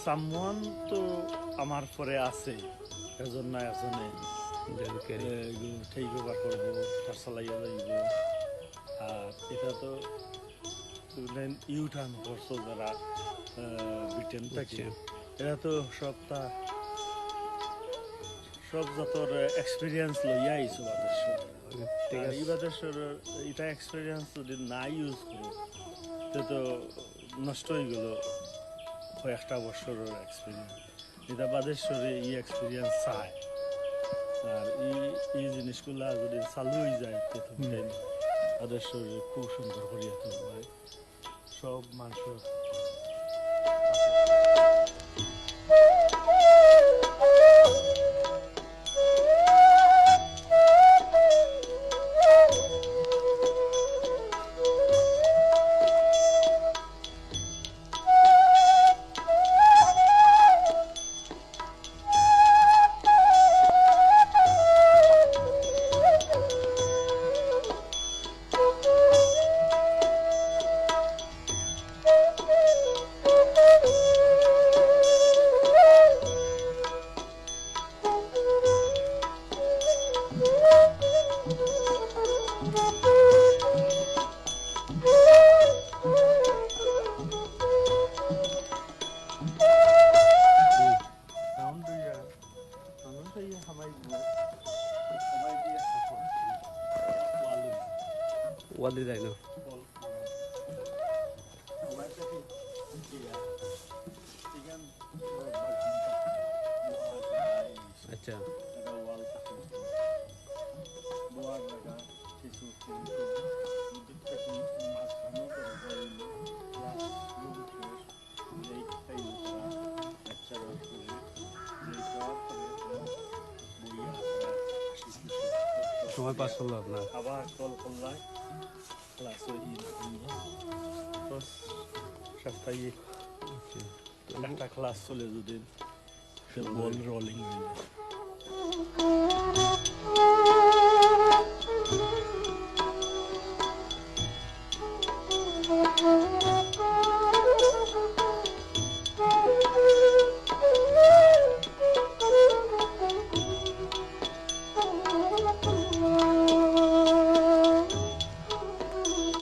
Someone তো আমার পরে আছে, এজন না এজনে ঠিক ওভার করবো, তার চালাইয়া যাইব। আর এটা তো ইউটার্ন করছো যারা ব্রিটেন থেকে, এরা তো সব যতর এক্সপিরিয়েন্স লইয়া আইছো বাদেশ্বর। আর এই বাদেশ্বর এটা এক্সপিরিয়েন্স যদি না ইউজ করো তো নষ্ট হয়ে গেল কয়েকটা বছরের এক্সপিরিয়েন্স। এটা বাদেশ্বরে এই এক্সপিরিয়েন্স চায়। আর এই জিনিসগুলা যদি চালু হয়ে যায় তো বাদেশ্বর খুব সুন্দর করিয়া তুলবে সব মানুষের। ওয়ালি যাই না। আচ্ছা সময় পাস করলো আপনার। আবার কল করলাম ক্লাস সপ্তাহে একটা ক্লাস চলে যদি বল রোলিং হয়ে যায়।